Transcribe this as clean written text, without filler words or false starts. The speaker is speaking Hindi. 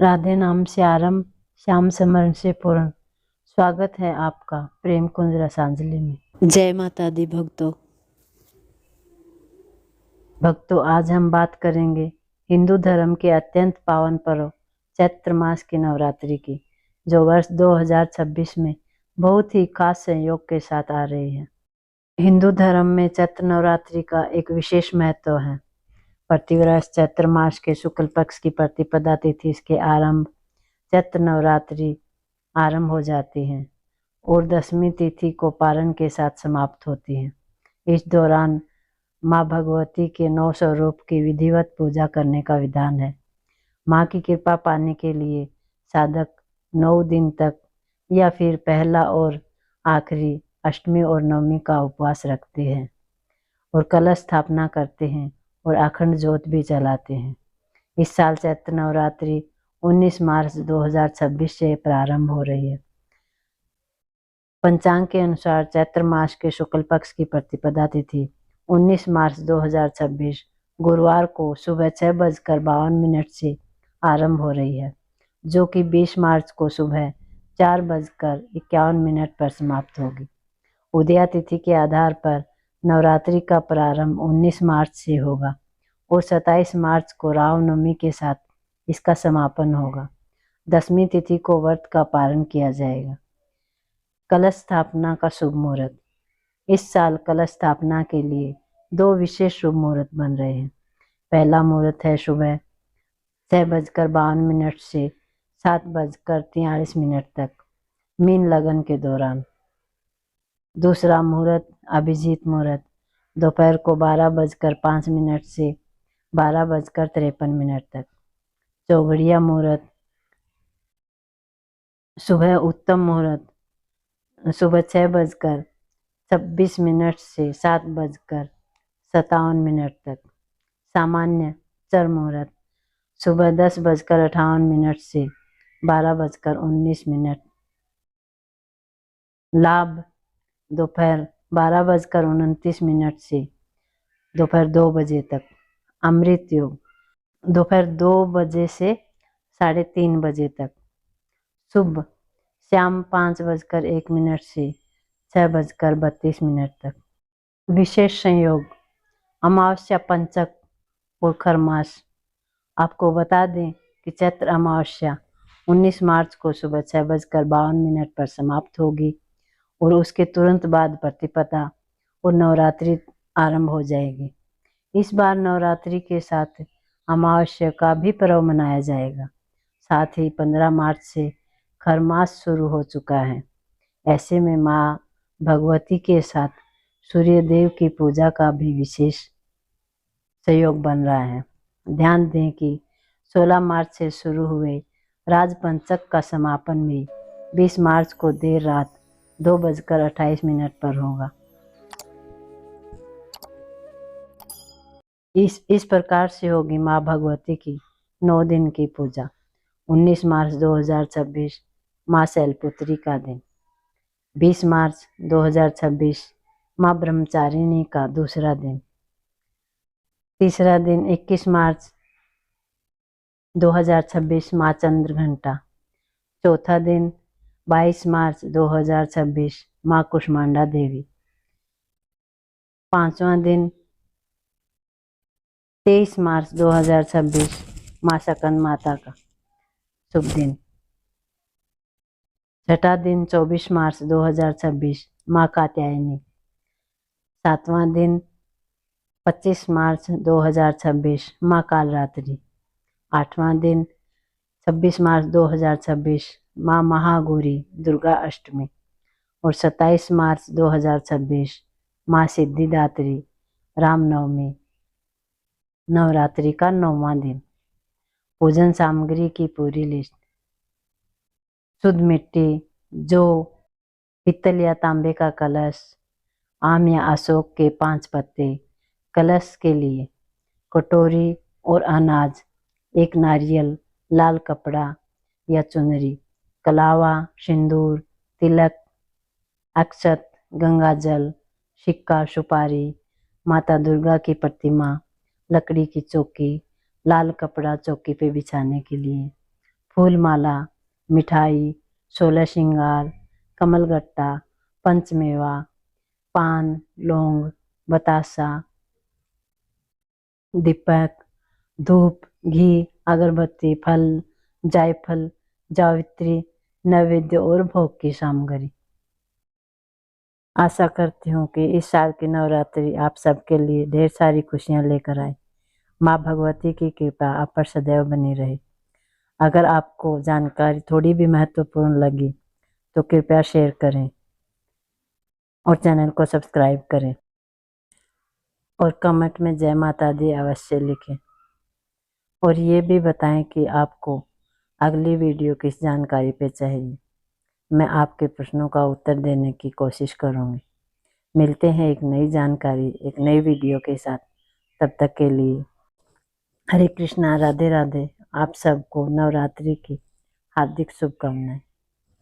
राधे नाम से आरंभ, श्याम समरण से पूर्ण। स्वागत है आपका प्रेम कुंज रसांजलि में। जय माता दी भक्तों। आज हम बात करेंगे हिंदू धर्म के अत्यंत पावन पर्व चैत्र मास की नवरात्रि की, जो वर्ष 2026 में बहुत ही खास संयोग के साथ आ रही है। हिंदू धर्म में चैत्र नवरात्रि का एक विशेष महत्व है। प्रतिवर्ष चैत्र मास के शुक्ल पक्ष की प्रतिपदा तिथि के आरंभ चैत्र नवरात्रि आरंभ हो जाती है और 10वीं तिथि को पारण के साथ समाप्त होती है। इस दौरान माँ भगवती के 9 स्वरूप की विधिवत पूजा करने का विधान है। माँ की कृपा पाने के लिए साधक 9 दिन तक या फिर पहला और आखिरी अष्टमी और नवमी का उपवास रखते हैं और कलश स्थापना करते हैं और अखंड ज्योत भी जलाते हैं। इस साल चैत्र नवरात्रि 19 मार्च 2026 से प्रारंभ हो रही है। पंचांग के अनुसार चैत्र मास के शुक्ल पक्ष की प्रतिपदा तिथि 19 मार्च 2026 गुरुवार को सुबह 6:52 से आरंभ हो रही है, जो कि 20 मार्च को सुबह 4:51 पर समाप्त होगी। उदया तिथि के आधार पर नवरात्रि का प्रारंभ 19 मार्च से होगा और 27 मार्च को रामनवमी के साथ इसका समापन होगा। 10वीं तिथि को व्रत का पारण किया जाएगा। कलश स्थापना का शुभ मुहूर्त। इस साल कलश स्थापना के लिए 2 विशेष शुभ मुहूर्त बन रहे हैं। पहला मुहूर्त है सुबह 6:52 से 7:43 तक मीन लगन के दौरान। दूसरा मुहूर्त अभिजीत मुहूर्त दोपहर को 12:05 से 12:53 तक। चौघड़िया मुहूर्त सुबह उत्तम मुहूर्त सुबह 6:26 से 7:57 तक। सामान्य चर मुहूर्त सुबह 10:58 से 12:19। लाभ दोपहर 12:29 से दोपहर 2 बजे तक। अमृत योग दोपहर 2 बजे से 3:30 बजे तक। शुभ शाम 5:01 से 6:32 तक। विशेष संयोग अमावस्या पंचक और खरमास। आपको बता दें कि चैत्र अमावस्या 19 मार्च को सुबह 6:52 पर समाप्त होगी और उसके तुरंत बाद प्रतिपदा और नवरात्रि आरंभ हो जाएगी। इस बार नवरात्रि के साथ अमावस्या का भी पर्व मनाया जाएगा। साथ ही 15 मार्च से खरमास शुरू हो चुका है। ऐसे में माँ भगवती के साथ सूर्य देव की पूजा का भी विशेष सहयोग बन रहा है। ध्यान दें कि 16 मार्च से शुरू हुए राजपंचक का समापन भी 20 मार्च को देर रात 2:28 पर होगा। इस प्रकार से होगी माँ भगवती की 9 दिन की पूजा। 19 मार्च 2026 माँ शैलपुत्री का दिन। 20 मार्च 2026 माँ ब्रह्मचारिणी का दूसरा दिन। तीसरा दिन 21 मार्च 2026 माँ चंद्रघंटा। चौथा दिन 22 मार्च 2026 माँ कुष्मांडा देवी। पांचवा दिन 23 मार्च 2026 माँ सकन माता का शुभ दिन। छठा दिन 24 मार्च 2026 माँ कात्यायनी। सातवां दिन 25 मार्च 2026 माँ कालरात्रि। आठवां दिन 26 मार्च 2026 माँ महागौरी दुर्गा अष्टमी और 27 मार्च 2026 माँ सिद्धिदात्री रामनवमी नवरात्रि का 9वां दिन। पूजन सामग्री की पूरी लिस्ट। शुद्ध मिट्टी, जौ, पित्तल या तांबे का कलश, आम या अशोक के 5 पत्ते, कलश के लिए कटोरी और अनाज, एक नारियल, लाल कपड़ा या चुनरी, कलावा, सिंदूर, तिलक, अक्षत, गंगा जल, सिक्का, सुपारी, माता दुर्गा की प्रतिमा, लकड़ी की चौकी, लाल कपड़ा चौकी पे बिछाने के लिए, फूल माला, मिठाई, 16 श्रृंगार, कमलगट्टा, पंचमेवा, पान, लौंग, बतासा, दीपक, धूप, घी, अगरबत्ती, फल, जायफल, जावित्री, नैवेद्य और भोग की सामग्री। आशा करती हूँ कि इस साल की नवरात्रि आप सबके लिए ढेर सारी खुशियाँ लेकर आए। माँ भगवती की कृपा आप पर सदैव बनी रहे। अगर आपको जानकारी थोड़ी भी महत्वपूर्ण लगी तो कृपया शेयर करें और चैनल को सब्सक्राइब करें और कमेंट में जय माता दी अवश्य लिखें और ये भी बताएं कि आपको अगली वीडियो किस जानकारी पे चाहिए। मैं आपके प्रश्नों का उत्तर देने की कोशिश करूँगी। मिलते हैं एक नई जानकारी, एक नई वीडियो के साथ। तब तक के लिए हरे कृष्णा, राधे राधे। आप सबको नवरात्रि की हार्दिक शुभकामनाएं।